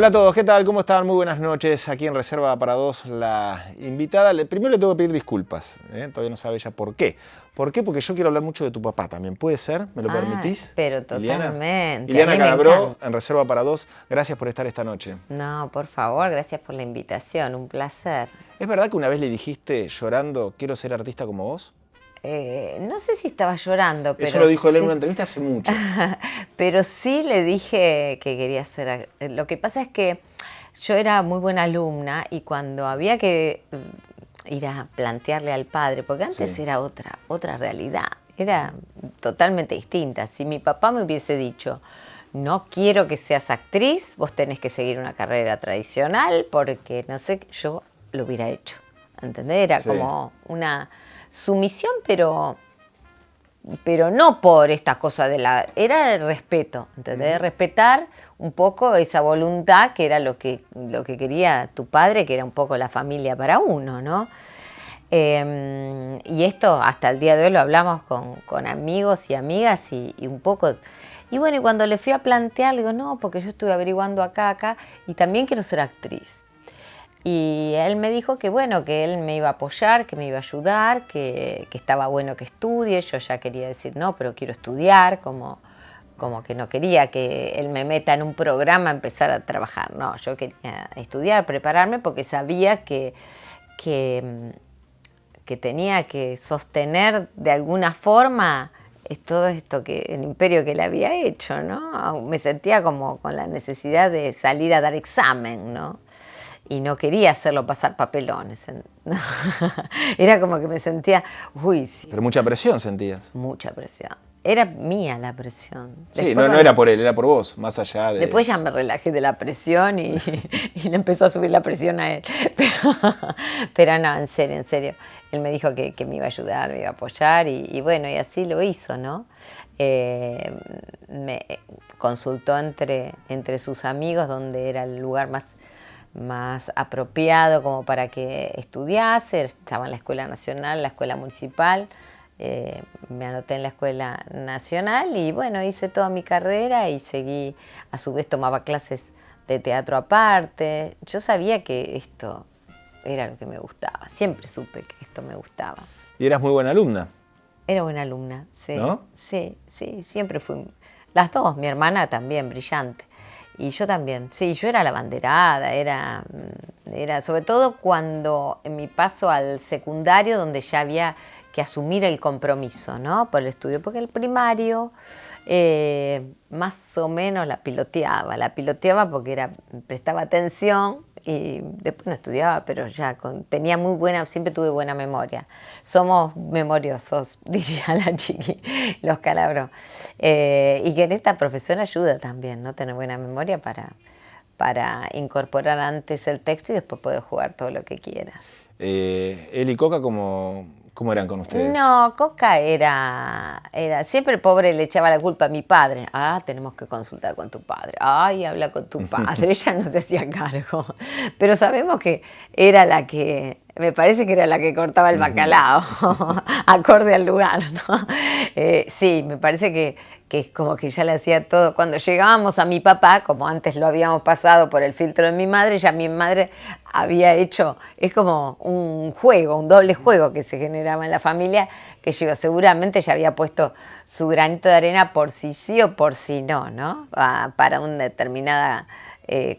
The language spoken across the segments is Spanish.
Hola a todos, ¿qué tal? ¿Cómo están? Muy buenas noches. Aquí en Reserva para Dos, la invitada. Primero le tengo que pedir disculpas, todavía no sabe ella por qué. ¿Por qué? Porque yo quiero hablar mucho de tu papá también. ¿Puede ser? ¿Me lo permitís? Pero Iliana. totalmente. Iliana Calabró, en Reserva para Dos. Gracias por estar esta noche. No, por favor, gracias por la invitación, un placer. ¿Es verdad que una vez le dijiste llorando, quiero ser artista como vos? No sé si estaba llorando, pero Eso lo dijo él en sí. una entrevista hace mucho. Pero sí le dije que quería ser. Lo que pasa es que yo era muy buena alumna y cuando había que ir a plantearle al padre, porque antes Sí. era otra realidad, era totalmente distinta. Si mi papá me hubiese dicho, no quiero que seas actriz, vos tenés que seguir una carrera tradicional, porque no sé, yo lo hubiera hecho. ¿Entendés? Era Sí. como una sumisión, pero no por esta cosa era el respeto, ¿entendés? Respetar un poco esa voluntad que era lo que quería tu padre, que era un poco la familia para uno, ¿no? Y esto hasta el día de hoy lo hablamos con amigos y amigas y un poco. Y bueno, y cuando le fui a plantear, le digo, no, porque yo estuve averiguando acá, y también quiero ser actriz. Y él me dijo que bueno, que él me iba a apoyar, que me iba a ayudar, que estaba bueno que estudie. Yo ya quería decir, no, pero quiero estudiar, como que no quería que él me meta en un programa a empezar a trabajar. No, yo quería estudiar, prepararme, porque sabía que tenía que sostener de alguna forma todo esto, el imperio que le había hecho, ¿no? Me sentía como con la necesidad de salir a dar examen, ¿no? Y no quería hacerlo pasar papelones. Era como que me sentía, uy, sí. Pero mucha presión sentías. Mucha presión. Era mía la presión. Sí, no era por él, era por vos, más allá de... Después ya me relajé de la presión y le empezó a subir la presión a él. Pero no, en serio. Él me dijo que me iba a ayudar, me iba a apoyar y bueno, y así lo hizo, ¿no? Me consultó entre sus amigos donde era el lugar más apropiado como para que estudiase. Estaba en la Escuela Nacional, la Escuela Municipal. Me anoté en la Escuela Nacional y bueno, hice toda mi carrera y seguí, a su vez tomaba clases de teatro aparte. Yo sabía que esto era lo que me gustaba, siempre supe que esto me gustaba. Y eras muy buena alumna. Era buena alumna, sí. ¿No? Sí, siempre fui. Las dos, mi hermana también, brillante. Y yo también, sí, yo era la abanderada, era sobre todo cuando en mi paso al secundario, donde ya había que asumir el compromiso, ¿no? Por el estudio, porque el primario más o menos la piloteaba porque prestaba atención y después no estudiaba, pero ya tenía siempre tuve buena memoria. Somos memoriosos, diría la chiqui, los Calabró. Y que en esta profesión ayuda también, ¿no? Tener buena memoria para incorporar antes el texto y después poder jugar todo lo que quieras. Él y Coca, ¿cómo eran con ustedes? No, Coca era siempre pobre, le echaba la culpa a mi padre. Tenemos que consultar con tu padre. Habla con tu padre. Ella no se hacía cargo. Pero sabemos que era me parece que era la que cortaba el bacalao, acorde al lugar, ¿no? Sí, me parece que es como que ya le hacía todo. Cuando llegábamos a mi papá, como antes lo habíamos pasado por el filtro de mi madre, ya mi madre había hecho, es como un juego, un doble juego que se generaba en la familia, que yo seguramente ya había puesto su granito de arena por si sí o por si no, ¿no? Para una determinada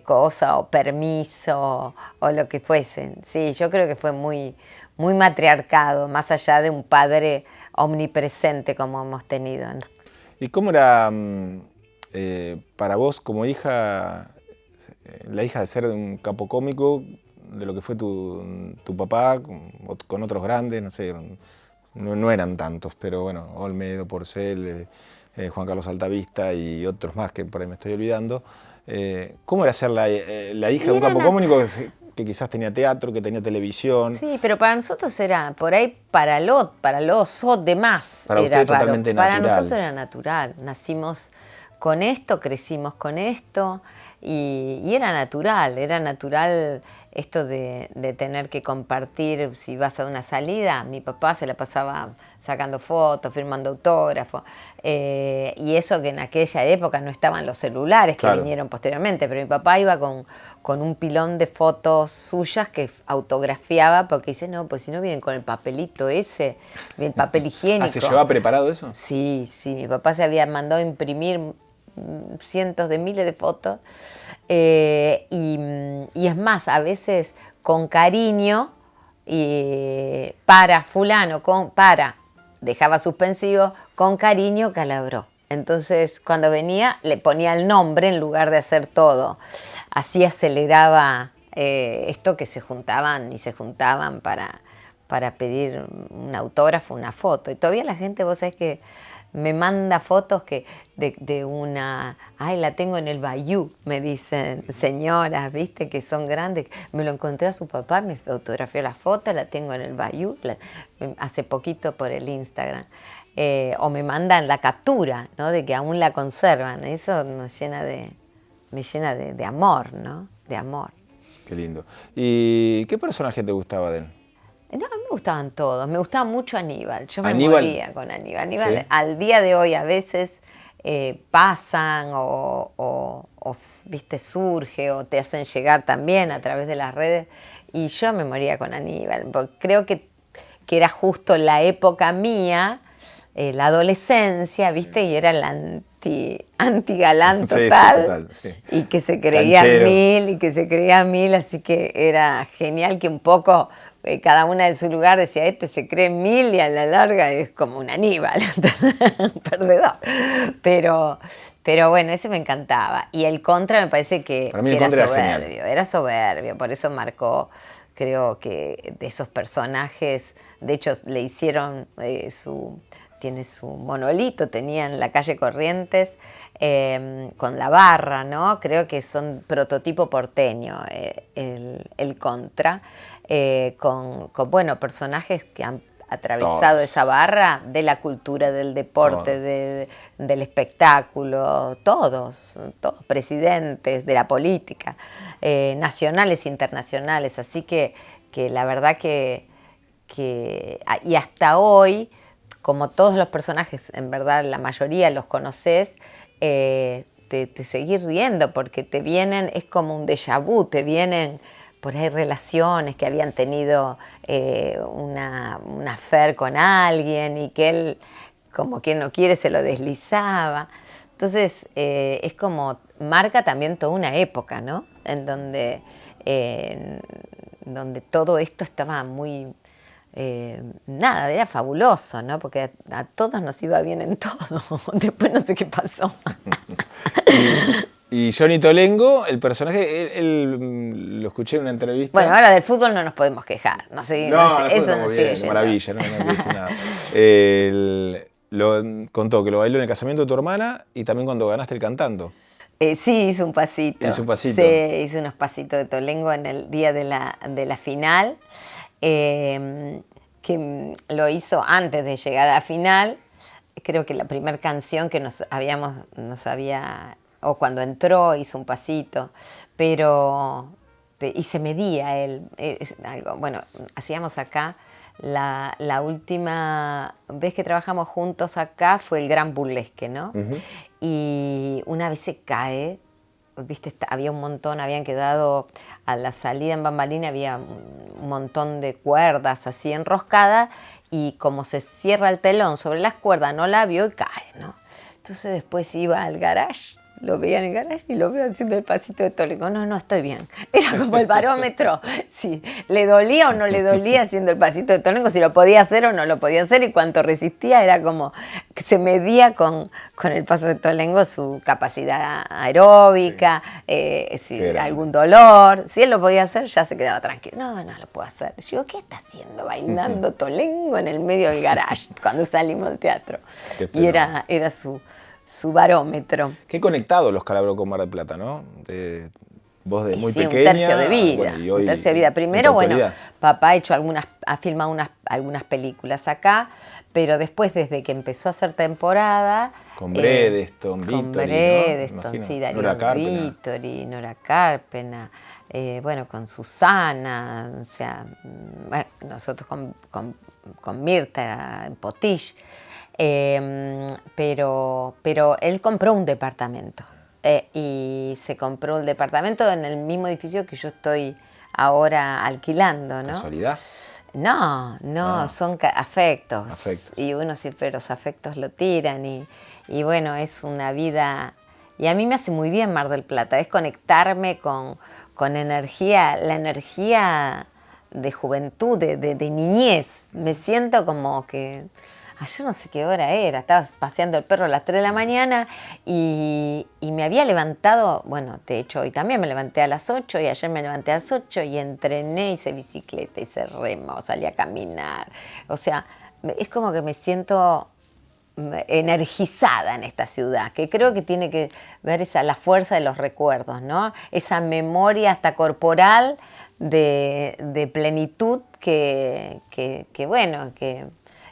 cosa o permiso o lo que fuese. Sí, yo creo que fue muy, muy matriarcado, más allá de un padre omnipresente como hemos tenido, ¿no? ¿Y cómo era para vos como hija, la hija de ser de un capo cómico, de lo que fue tu papá, con otros grandes, no sé, no eran tantos, pero bueno, Olmedo, Porcel, Juan Carlos Altavista y otros más que por ahí me estoy olvidando? ¿Cómo era ser la hija de un capo cómico que quizás tenía teatro, que tenía televisión? Sí, pero para nosotros era por ahí, para los demás para era usted raro. Totalmente para natural. nosotros era natural. Nacimos con esto, crecimos con esto. y era natural esto de tener que compartir. Si vas a una salida, mi papá se la pasaba sacando fotos, firmando autógrafos, y eso que en aquella época no estaban los celulares, que Claro. vinieron posteriormente, pero mi papá iba con un pilón de fotos suyas que autografiaba, porque dice, no, pues si no vienen con el papelito ese, el papel higiénico. ¿Ah, se llevaba preparado eso? Sí, mi papá se había mandado a imprimir cientos de miles de fotos, y es más, a veces con cariño, para fulano, dejaba suspensivo, con cariño calabró. Entonces, cuando venía, le ponía el nombre en lugar de hacer todo. Así aceleraba esto, que se juntaban para pedir un autógrafo, una foto. Y todavía la gente, vos sabés que me manda fotos de una... Ay, la tengo en el Bayou, me dicen señoras, viste, que son grandes. Me lo encontré a su papá, me autografió la foto, la tengo en el Bayou, hace poquito por el Instagram. O me mandan la captura, ¿no? De que aún la conservan. Eso me llena de amor, ¿no? De amor. Qué lindo. ¿Y qué personaje te gustaba de él? No, me gustaban todos. Me gustaba mucho Aníbal. Yo me ¿Aníbal? moría con Aníbal. Aníbal, ¿Sí? al día de hoy, a veces pasan o, viste, surge o te hacen llegar también a través de las redes. Y yo me moría con Aníbal, porque creo que era justo la época mía, la adolescencia, viste, y era el antigalán Sí, total, sí, total, sí. y que se creía Canchero. mil, así que era genial que un poco cada una de su lugar decía, este se cree mil y a la larga es como un Aníbal, perdedor. Pero bueno, ese me encantaba. Y el Contra me parece que Para mí el era Contra soberbio, era soberbio, por eso marcó, creo que de esos personajes, de hecho le hicieron tiene su monolito, tenía en la calle Corrientes, con la barra, ¿no? Creo que son prototipo porteño, el Contra, con bueno, personajes que han atravesado Todos. esa barra de la cultura, del deporte, del espectáculo, todos, presidentes de la política, nacionales e internacionales, así que la verdad que y hasta hoy, como todos los personajes, en verdad la mayoría los conoces, te seguís riendo porque te vienen, es como un déjà vu, te vienen por ahí relaciones que habían tenido una affair con alguien y que él, como quien no quiere, se lo deslizaba. Entonces, es como, marca también toda una época, ¿no? En donde todo esto estaba muy... nada, era fabuloso, ¿no? Porque a todos nos iba bien en todo. Después no sé qué pasó. Y Johnny Tolengo, el personaje, él lo escuché en una entrevista. Bueno, ahora del fútbol no nos podemos quejar. No sé, No, eso muy no bien, sigue maravilla, no quiero decir nada. Contó que lo bailó en el casamiento de tu hermana y también cuando ganaste el cantando. Sí, hizo un pasito. Hizo un pasito. Sí, hizo unos pasitos de Tolengo en el día de la final. Que lo hizo antes de llegar a la final. Creo que la primera canción que nos había, o cuando entró hizo un pasito, y se medía él. Bueno, hacíamos acá, la última vez que trabajamos juntos acá fue el Gran Burlesque, ¿no? Uh-huh. Y una vez se cae, viste, había un montón, habían quedado a la salida en Bambalina, había un montón de cuerdas así enroscadas, y como se cierra el telón sobre las cuerdas, no la vio y cae, ¿no? Entonces después iba al garage, lo veía en el garage y lo veo haciendo el pasito de Tolengo. No, estoy bien. Era como el barómetro, si le dolía o no le dolía haciendo el pasito de Tolengo, si lo podía hacer o no lo podía hacer, y cuánto resistía, era como que se medía con el paso de Tolengo su capacidad aeróbica, si algún dolor. Si él lo podía hacer, ya se quedaba tranquilo. No lo puedo hacer. Yo digo, ¿qué está haciendo bailando Tolengo en el medio del garage cuando salimos del teatro? Y era su barómetro. Qué conectado los Calabró con Mar del Plata, ¿no? Vos de muy sí, pequeña. Un tercio de vida. Bueno, y hoy, un tercio de vida. Primero, bueno, papá ha filmado algunas películas acá, pero después, desde que empezó a hacer temporada... Con Bredeston, Victory, con Bredeston, ¿no? sí, Darío Nora Carpena. Victory, Nora Carpena, bueno, con Susana, o sea, bueno, nosotros con Mirta Potish, pero él compró un departamento y se compró el departamento en el mismo edificio que yo estoy ahora alquilando, ¿no? ¿Casualidad? No, son afectos. Afectos. Y uno siempre los afectos lo tiran y bueno, es una vida... Y a mí me hace muy bien Mar del Plata, es conectarme con energía, la energía de juventud, de niñez. Me siento como que... Ayer no sé qué hora era, estaba paseando el perro a las 3 de la mañana y me había levantado, bueno, de hecho hoy también me levanté a las 8 y ayer me levanté a las 8 y entrené, hice bicicleta, hice remo, salí a caminar. O sea, es como que me siento energizada en esta ciudad, que creo que tiene que ver la fuerza de los recuerdos, ¿no? Esa memoria hasta corporal de plenitud que bueno, que...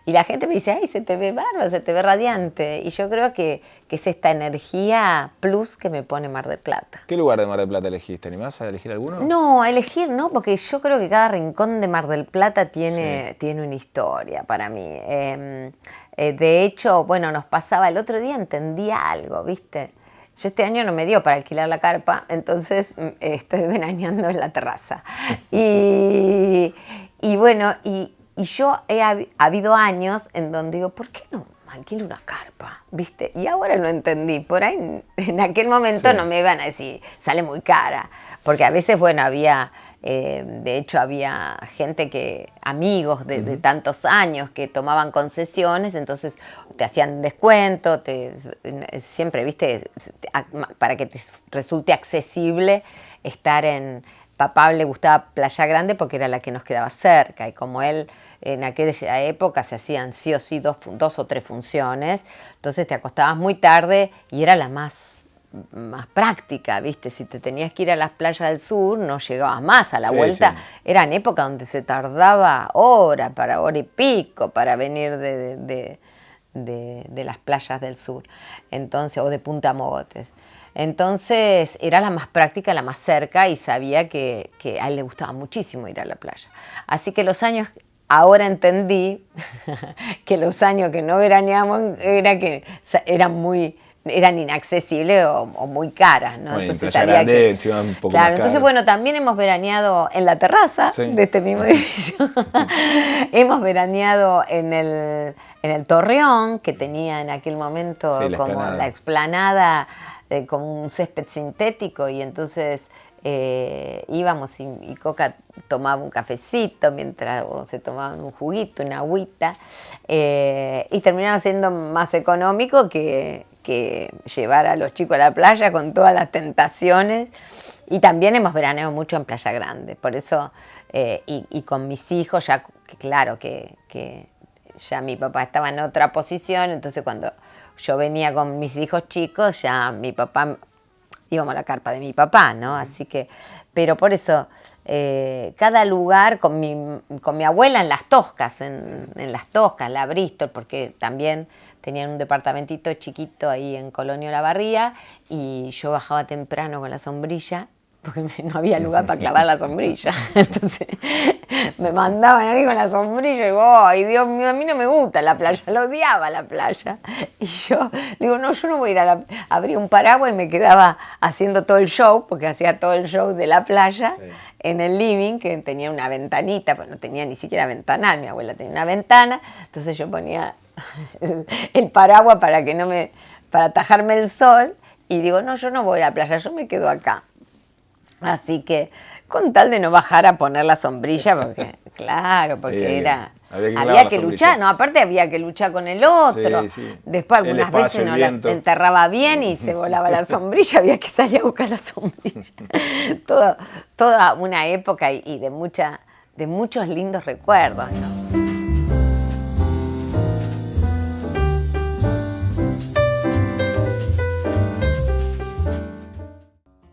Y la gente me dice, ay, se te ve bárbaro, se te ve radiante. Y yo creo que es esta energía plus que me pone Mar del Plata. ¿Qué lugar de Mar del Plata elegiste? ¿Te animás a elegir alguno? No, a elegir no, porque yo creo que cada rincón de Mar del Plata tiene una historia para mí. De hecho, bueno, nos pasaba el otro día, entendía algo, ¿viste? Yo este año no me dio para alquilar la carpa, entonces estoy veraneando en la terraza. Y bueno, y yo ha habido años en donde digo, ¿por qué no alquilo una carpa? ¿Viste? Y ahora lo entendí. Por ahí, en aquel momento no me iban a decir, sale muy cara. Porque a veces, bueno, había, de hecho, había gente amigos de tantos años que tomaban concesiones, entonces te hacían descuento, siempre, ¿viste? Para que te resulte accesible estar en... Papá le gustaba Playa Grande porque era la que nos quedaba cerca y como él en aquella época se hacían sí o sí dos o tres funciones, entonces te acostabas muy tarde y era la más práctica, ¿viste? Si te tenías que ir a las playas del sur no llegabas más a la vuelta, era en época donde se tardaba hora y pico para venir de las playas del sur, entonces, o de Punta Mogotes. Entonces era la más práctica, la más cerca y sabía que a él le gustaba muchísimo ir a la playa. Así que ahora entendí que los años que no veraneamos eran inaccesibles o muy caras, ¿no? Bueno, entonces Playa Grande encima un poco más caro. Entonces bueno, también hemos veraneado en la terraza de este mismo edificio. Hemos veraneado en el Torreón, que tenía en aquel momento como la explanada con un césped sintético y entonces íbamos y Coca tomaba un cafecito mientras se tomaba un juguito, una agüita y terminaba siendo más económico que llevar a los chicos a la playa con todas las tentaciones. Y también hemos veraneado mucho en Playa Grande, por eso y con mis hijos ya claro que ya mi papá estaba en otra posición, entonces cuando yo venía con mis hijos chicos, ya mi papá, íbamos a la carpa de mi papá, ¿no? Así que, pero por eso, cada lugar, con mi abuela en Las Toscas, en Las Toscas, la Bristol, porque también tenían un departamentito chiquito ahí en Colonia Olavarría, y yo bajaba temprano con la sombrilla, porque no había lugar para clavar la sombrilla. Entonces me mandaban a mí con la sombrilla y digo, ay Dios mío, a mí no me gusta la playa, la odiaba la playa. Y yo digo, no, yo no voy a ir abrir un paraguas y me quedaba haciendo todo el show, porque hacía todo el show de la playa en el living, que tenía una ventanita, pues no tenía ni siquiera ventanal, mi abuela tenía una ventana, entonces yo ponía el paraguas para atajarme el sol y digo, no, yo no voy a la playa, yo me quedo acá. Así que, con tal de no bajar a poner la sombrilla, porque, claro, porque había que luchar, no, aparte había que luchar con el otro. Después algunas veces no la enterraba bien y se volaba la sombrilla, había que salir a buscar la sombrilla. Toda una época y de muchos lindos recuerdos, ¿no?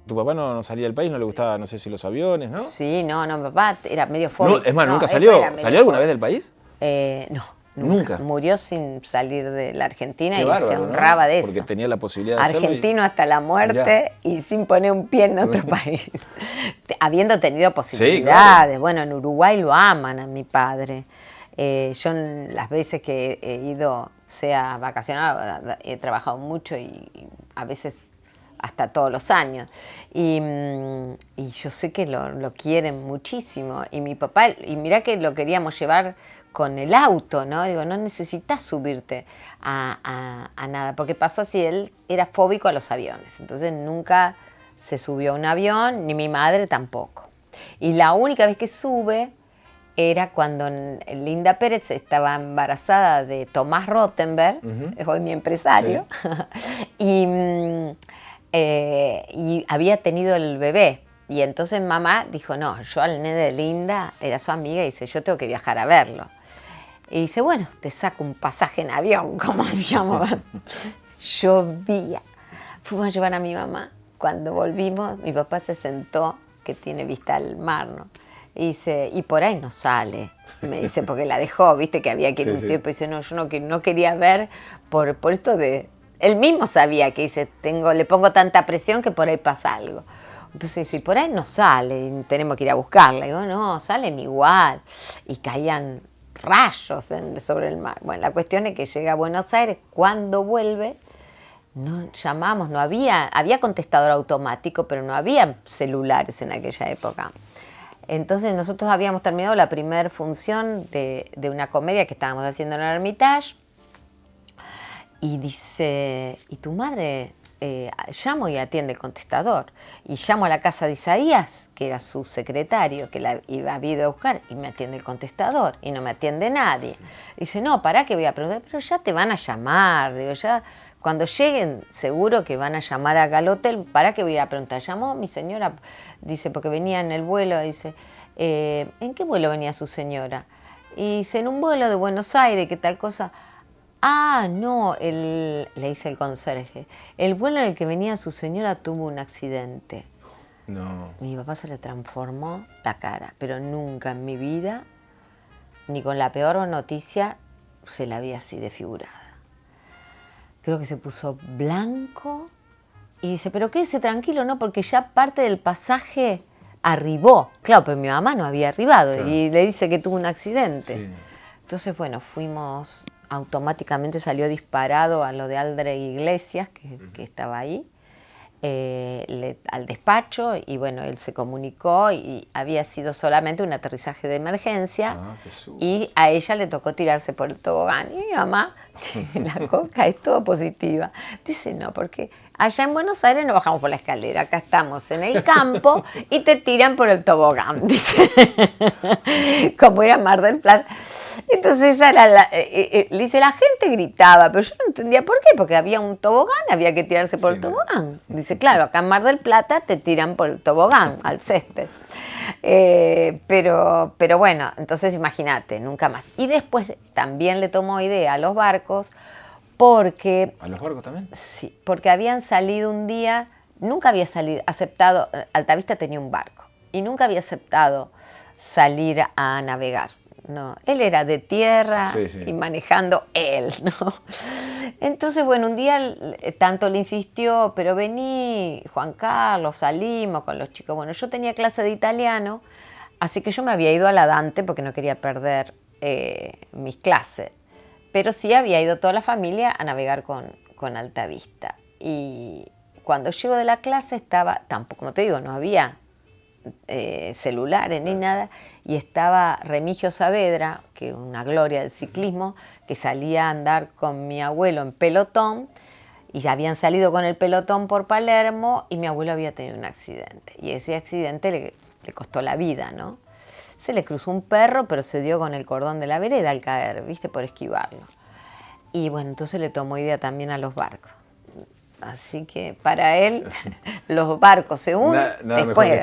Tu papá no salía del país, no le gustaba, no sé si los aviones, ¿no? Sí, no, mi papá era medio fóbico. No, es más, No, ¿nunca él salió? era medio ¿Salió alguna fóbico. vez del país? No, Nunca. Murió sin salir de la Argentina Qué y bárbaro, se ¿no? honraba de eso. Porque tenía la posibilidad de hacerlo. Argentino hasta la muerte y sin poner un pie en otro país. Habiendo tenido posibilidades. claro. Bueno, en Uruguay lo aman a mi padre. Yo las veces que he ido, sea vacacional, he trabajado mucho y a veces hasta todos los años. Y yo sé que lo quieren muchísimo. Y mi papá, y mirá que lo queríamos llevar con el auto, ¿no? Digo, no necesitas subirte a nada, porque pasó así, él era fóbico a los aviones, entonces nunca se subió a un avión, ni mi madre tampoco. Y la única vez que sube era cuando Linda Pérez estaba embarazada de Tomás Rottenberg, hoy mi empresario, sí. Y había tenido el bebé. Y entonces mamá dijo, no, yo al nene de Linda, era su amiga, y dice, yo tengo que viajar a verlo. Y dice, bueno, te saco un pasaje en avión, como digamos. Llovía. Fuimos a llevar a mi mamá. Cuando volvimos, mi papá se sentó, que tiene vista al mar, ¿no? Y dice, y por ahí no sale, me dice, porque la dejó, viste que había que ir un tiempo. Y dice, no, yo no quería ver por esto de... Él mismo sabía que dice, le pongo tanta presión que por ahí pasa algo. Entonces dice, por ahí no sale, y tenemos que ir a buscarla. Y digo, no, salen igual. Y caían rayos sobre el mar. Bueno, la cuestión es que llega a Buenos Aires, cuando vuelve, no llamamos, no había contestador automático, pero no había celulares en aquella época. Entonces nosotros habíamos terminado la primera función de una comedia que estábamos haciendo en el Hermitage, y dice, ¿y tu madre? Llamo y atiende el contestador. Y llamo a la casa de Isaías, que era su secretario, que la había ido a buscar, y me atiende el contestador, y no me atiende nadie. Dice, no, pará que voy a preguntar, pero ya te van a llamar, digo, ya cuando lleguen seguro que van a llamar acá al hotel, pará que voy a preguntar. Llamó mi señora, dice, porque venía en el vuelo, dice, ¿en qué vuelo venía su señora? Y dice, en un vuelo de Buenos Aires, ¿qué tal cosa? Ah, no, le dice el conserje, el vuelo en el que venía su señora tuvo un accidente. No. Mi papá se le transformó la cara, pero nunca en mi vida, ni con la peor noticia, se la vi así desfigurada. Creo que se puso blanco y dice, pero quédese tranquilo, ¿no? Porque ya parte del pasaje arribó. Claro, pero mi mamá no había arribado, claro. Y le dice que tuvo un accidente. Sí. Entonces, bueno, fuimos... Automáticamente salió disparado a lo de Aldre Iglesias, que estaba ahí, al despacho, y bueno, él se comunicó y había sido solamente un aterrizaje de emergencia, y a ella le tocó tirarse por el tobogán. Y mi mamá, la coca es todo positiva, dice, no, porque allá en Buenos Aires no bajamos por la escalera, acá estamos en el campo y te tiran por el tobogán, dice, como era Mar del Plata. Entonces esa era dice, la gente gritaba, pero yo no entendía por qué, porque había un tobogán, había que tirarse por el tobogán. Dice, claro, acá en Mar del Plata te tiran por el tobogán, al césped. Pero bueno, entonces imagínate, nunca más. Y después también le tomó idea a los barcos, porque... ¿A los barcos también? Sí, porque habían salido un día, nunca había aceptado, Altavista tenía un barco, y nunca había aceptado salir a navegar. No, él era de tierra y manejando él, ¿no? Entonces, bueno, un día tanto le insistió, pero vení, Juan Carlos, salimos con los chicos. Bueno, yo tenía clase de italiano, así que yo me había ido a la Dante porque no quería perder mis clases. Pero sí había ido toda la familia a navegar con Altavista. Y cuando llego de la clase estaba, tampoco, como te digo, no había celulares ni nada, y estaba Remigio Saavedra, que es una gloria del ciclismo, que salía a andar con mi abuelo en pelotón, y habían salido con el pelotón por Palermo, y mi abuelo había tenido un accidente, y ese accidente le costó la vida, ¿no? Se le cruzó un perro, pero se dio con el cordón de la vereda al caer, ¿viste? Por esquivarlo. Y bueno, entonces le tomó idea también a los barcos. Así que para él los barcos se hunden, después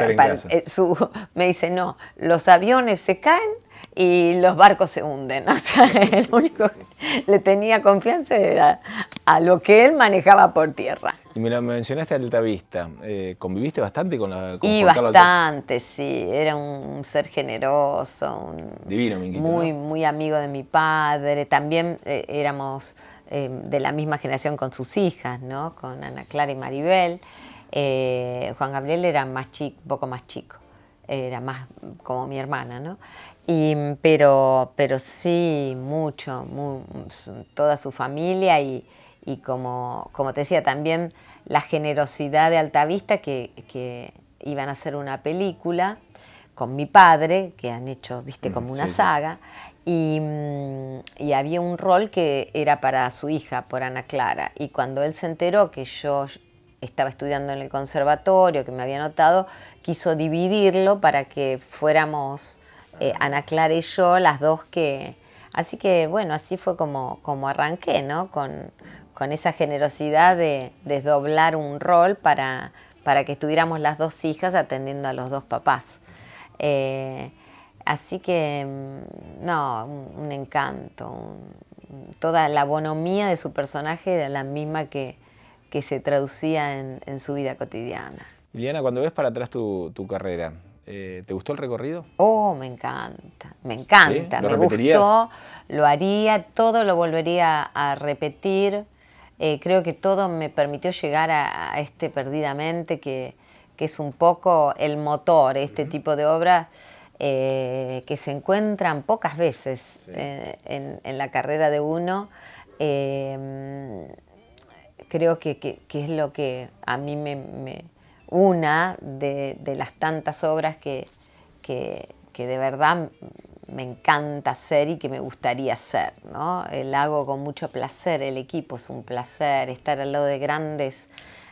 me dice, no, los aviones se caen y los barcos se hunden. O sea, el único que le tenía confianza era a lo que él manejaba por tierra. Y me lo mencionaste a Altavista. ¿Conviviste bastante con Y Juan Carlos Altavista? bastante, sí. Era un ser generoso, Divino, Minguito, muy, ¿no? muy amigo de mi padre. También éramos de la misma generación con sus hijas, ¿no? Con Ana Clara y Maribel. Juan Gabriel era más chico, un poco más chico. Era más como mi hermana, ¿no? Pero sí, mucho, toda su familia y como te decía, también la generosidad de Altavista que iban a hacer una película con mi padre, que han hecho, viste, como una saga, y había un rol que era para su hija, por Ana Clara, y cuando él se enteró que yo estaba estudiando en el conservatorio, que me había anotado, quiso dividirlo para que fuéramos Ana Clara y yo, las dos que... Así que, bueno, así fue como arranqué, ¿no? Con esa generosidad de desdoblar un rol para que estuviéramos las dos hijas atendiendo a los dos papás. Así que, no, un encanto. Toda la bonomía de su personaje era la misma que se traducía en su vida cotidiana. Liliana, cuando ves para atrás tu carrera, ¿te gustó el recorrido? Oh, me encanta, ¿Sí? ¿Lo Me repetirías? gustó, lo haría, todo lo volvería a repetir. Creo que todo me permitió llegar a este Perdidamente, que es un poco el motor, este tipo de obras que se encuentran pocas veces en la carrera de uno. Creo que es lo que a mí una de las tantas obras que de verdad me encanta hacer y que me gustaría hacer, ¿no? La hago con mucho placer, el equipo es un placer, estar al lado de grandes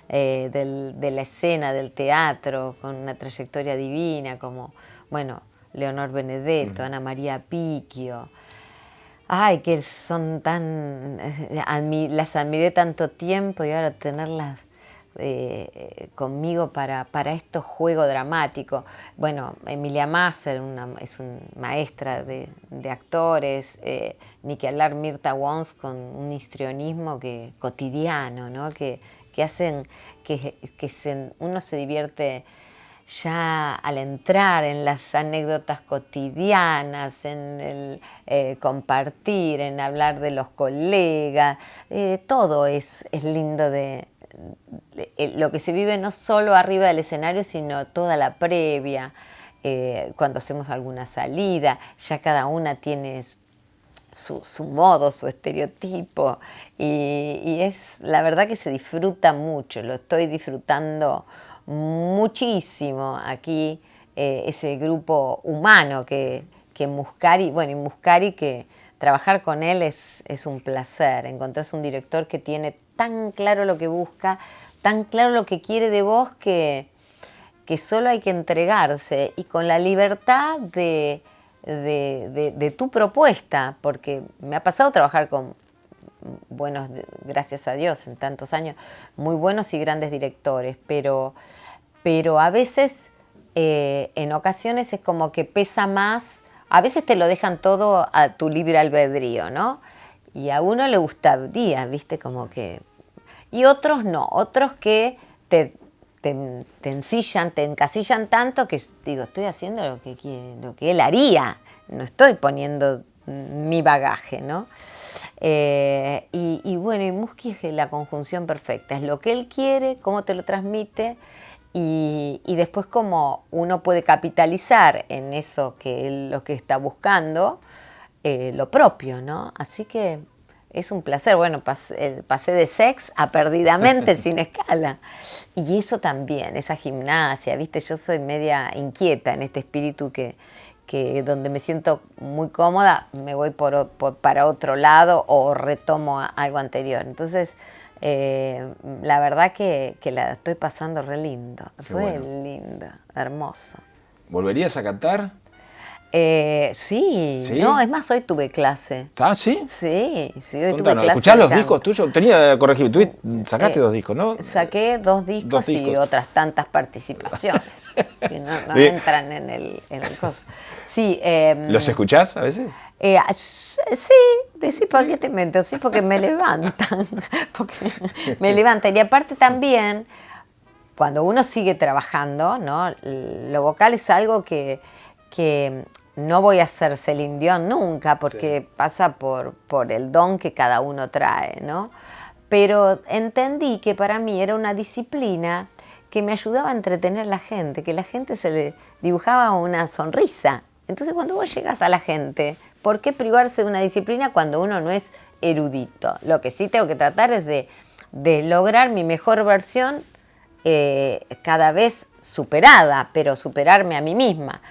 de la escena, del teatro, con una trayectoria divina como, bueno, Leonor Benedetto, Ana María Picchio. Ay, que son tan... las admiré tanto tiempo y ahora tenerlas conmigo para estos juegos dramáticos. Bueno, Emilia Masser es una maestra de actores, ni que hablar Mirta Wons con un histrionismo cotidiano, ¿no? que hacen que uno se divierte ya al entrar en las anécdotas cotidianas, en el compartir, en hablar de los colegas, todo es lindo de lo que se vive no solo arriba del escenario, sino toda la previa, cuando hacemos alguna salida, ya cada una tiene su modo, su estereotipo, y es la verdad que se disfruta mucho, lo estoy disfrutando muchísimo aquí, ese grupo humano que Muscari, bueno, y Muscari, que trabajar con él es un placer, encontrás un director que tiene tan claro lo que busca, tan claro lo que quiere de vos, que solo hay que entregarse y con la libertad de tu propuesta, porque me ha pasado trabajar con buenos, gracias a Dios, en tantos años, muy buenos y grandes directores, pero a veces, en ocasiones es como que pesa más, a veces te lo dejan todo a tu libre albedrío, ¿no? Y a uno le gustaría, ¿viste? Como que... Y otros no, otros que te ensillan, te encasillan tanto que digo, estoy haciendo lo que él haría, no estoy poniendo mi bagaje, ¿no? Y bueno, y Muschi es la conjunción perfecta, es lo que él quiere, cómo te lo transmite y después cómo uno puede capitalizar en eso que él lo que está buscando, lo propio, ¿no? Así que es un placer. Bueno, pasé de Sex a Perdidamente sin escala. Y eso también, esa gimnasia, ¿viste? Yo soy media inquieta en este espíritu que donde me siento muy cómoda, me voy para otro lado o retomo algo anterior. Entonces, la verdad que la estoy pasando re lindo, lindo, hermoso. ¿Volverías a cantar? Sí, ¿Sí? no, es más, hoy tuve clase. ¿Ah, sí? Sí, hoy tuve Contanos, clase ¿escuchás de los canto. discos tuyos? Corregime, sacaste 2 discos, ¿no? Saqué 2 discos, Dos y discos. otras tantas participaciones que no Bien. entran en el coso. Sí, ¿Los escuchás a veces? sí, decís, ¿para qué te miento? Sí, porque me levantan. Porque me levantan. Y aparte también, cuando uno sigue trabajando, ¿no? Lo vocal es algo que no voy a ser Celine Dion nunca, porque pasa por el don que cada uno trae, ¿no? Pero entendí que para mí era una disciplina que me ayudaba a entretener a la gente, que la gente se le dibujaba una sonrisa. Entonces, cuando vos llegas a la gente, ¿por qué privarse de una disciplina cuando uno no es erudito? Lo que sí tengo que tratar es de lograr mi mejor versión, cada vez superada, pero superarme a mí misma.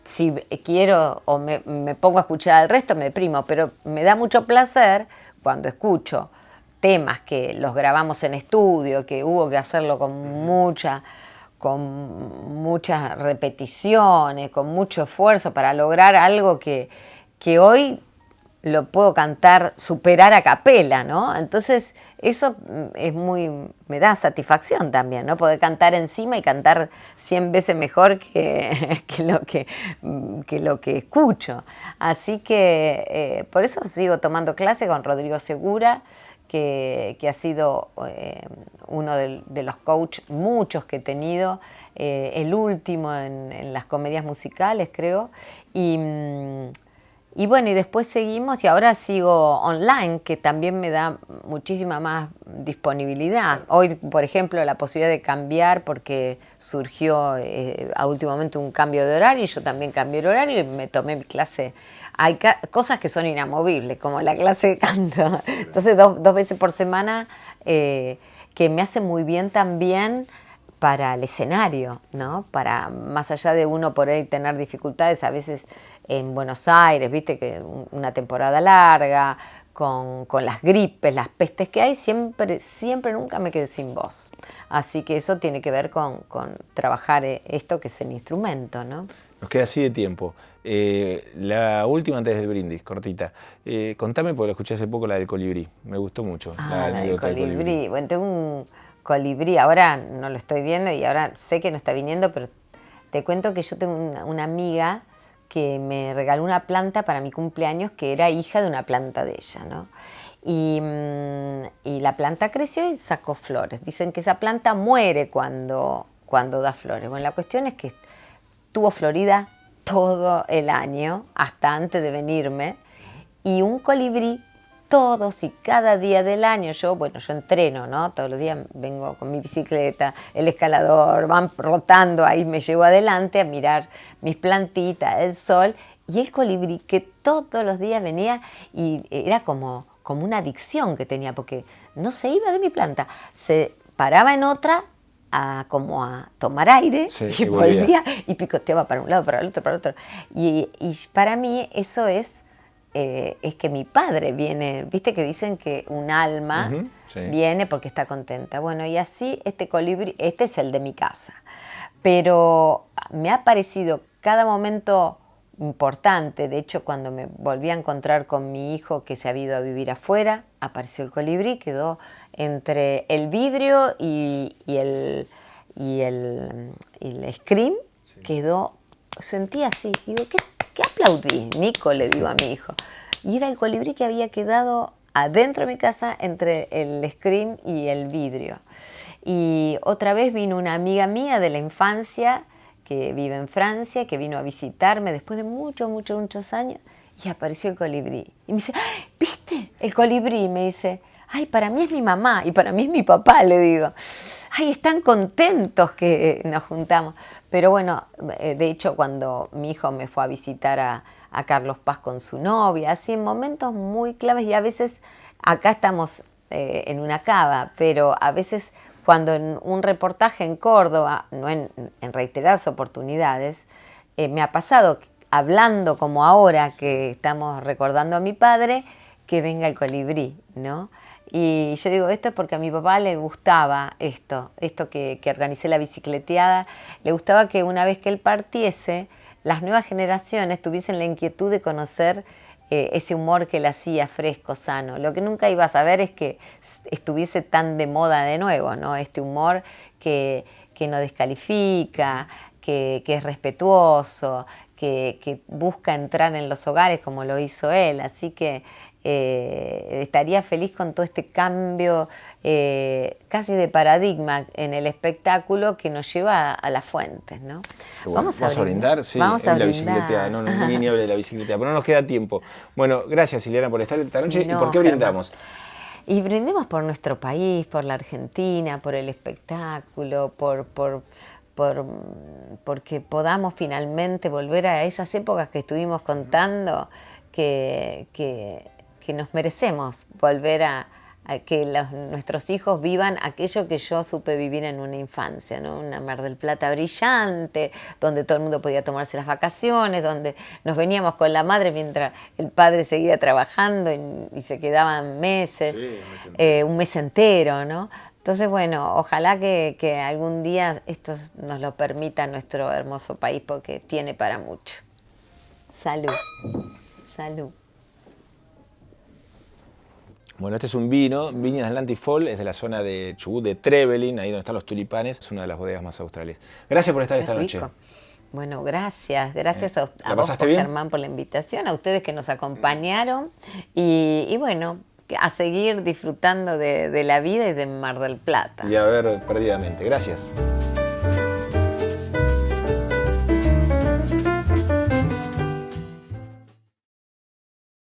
Si quiero o me pongo a escuchar al resto, me deprimo, pero me da mucho placer cuando escucho temas que los grabamos en estudio, que hubo que hacerlo con muchas repeticiones, con mucho esfuerzo para lograr algo que hoy lo puedo cantar, superar a capela, ¿no? Entonces, eso me da satisfacción también, ¿no? Poder cantar encima y cantar 100 veces mejor que lo que escucho. Así que por eso sigo tomando clase con Rodrigo Segura, que ha sido uno de los coaches, muchos que he tenido, el último en las comedias musicales, creo, y bueno, y después seguimos y ahora sigo online, que también me da muchísima más disponibilidad. Hoy, por ejemplo, la posibilidad de cambiar porque surgió a último momento un cambio de horario y yo también cambié el horario y me tomé mi clase. Hay cosas que son inamovibles, como la clase de canto. Entonces, dos veces por semana, que me hace muy bien también para el escenario, ¿no? Para, más allá de uno por ahí tener dificultades, a veces en Buenos Aires, viste que una temporada larga, con las gripes, las pestes que hay, siempre nunca me quedé sin voz. Así que eso tiene que ver con trabajar esto que es el instrumento, ¿no? Nos queda así de tiempo. La última antes del brindis, cortita. Contame, porque lo escuché hace poco, la del colibrí. Me gustó mucho. La del anécdota del colibrí. Bueno, tengo un colibrí, ahora no lo estoy viendo y ahora sé que no está viniendo, pero te cuento que yo tengo una amiga que me regaló una planta para mi cumpleaños que era hija de una planta de ella, ¿no? Y la planta creció y sacó flores. Dicen que esa planta muere cuando da flores. Bueno, la cuestión es que tuvo florida todo el año, hasta antes de venirme, y un colibrí todos y cada día del año. Yo entreno, ¿no? Todos los días vengo con mi bicicleta, el escalador, van rotando, ahí me llevo adelante a mirar mis plantitas, el sol, y el colibrí que todos los días venía y era como una adicción que tenía, porque no se iba de mi planta, se paraba en otra como a tomar aire, Sí, y volvía y picoteaba para un lado, para el otro, para el otro. Y para mí eso es que mi padre viene, viste que dicen que un alma sí. viene porque está contenta. Bueno, y así este colibrí, este es el de mi casa, pero me ha parecido cada momento importante. De hecho, cuando me volví a encontrar con mi hijo que se había ido a vivir afuera, apareció el colibrí, quedó entre el vidrio y el screen, sí. Quedó, sentí así, digo, ¿qué aplaudí? Nico, le digo a mi hijo. Y era el colibrí que había quedado adentro de mi casa entre el screen y el vidrio. Y otra vez vino una amiga mía de la infancia que vive en Francia, que vino a visitarme después de muchos años, y apareció el colibrí. Y me dice, ¿viste? El colibrí, me dice, ay, para mí es mi mamá y para mí es mi papá, le digo. Ay, están contentos que nos juntamos. Pero bueno, de hecho, cuando mi hijo me fue a visitar a Carlos Paz con su novia, así en momentos muy claves, y a veces acá estamos en una cava, pero a veces cuando en un reportaje en Córdoba, no en reiteradas oportunidades, me ha pasado, hablando como ahora que estamos recordando a mi padre, que venga el colibrí, ¿no? Y yo digo, esto es porque a mi papá le gustaba esto que organicé la bicicleteada, le gustaba que una vez que él partiese, las nuevas generaciones tuviesen la inquietud de conocer ese humor que él hacía fresco, sano. Lo que nunca iba a saber es que estuviese tan de moda de nuevo, ¿no? Este humor que no descalifica, que es respetuoso, que busca entrar en los hogares como lo hizo él. Así que estaría feliz con todo este cambio casi de paradigma en el espectáculo que nos lleva a las fuentes, ¿no? Bueno, ¿vamos a brindar? Sí, vamos a la brindar. bicicleta, no, ni hable de la bicicleta, pero no nos queda tiempo. Bueno, gracias Ileana por estar esta noche. No, ¿Y por qué brindamos? Y brindemos por nuestro país, por la Argentina, por el espectáculo, porque podamos finalmente volver a esas épocas que estuvimos contando, que nos merecemos volver a que nuestros hijos vivan aquello que yo supe vivir en una infancia, ¿no? Una Mar del Plata brillante, donde todo el mundo podía tomarse las vacaciones, donde nos veníamos con la madre mientras el padre seguía trabajando y se quedaban meses, un mes entero, ¿no? Entonces, bueno, ojalá que algún día esto nos lo permita nuestro hermoso país, porque tiene para mucho. Salud. Salud. Bueno, este es un vino, Viñas Atlantic Fall, es de la zona de Chubut, de Trevelin, ahí donde están los tulipanes, es una de las bodegas más australes. Gracias por estar esta noche. Bueno, gracias a vos, Germán, por la invitación, a ustedes que nos acompañaron y bueno, a seguir disfrutando de la vida y de Mar del Plata. Y a ver perdidamente. Gracias.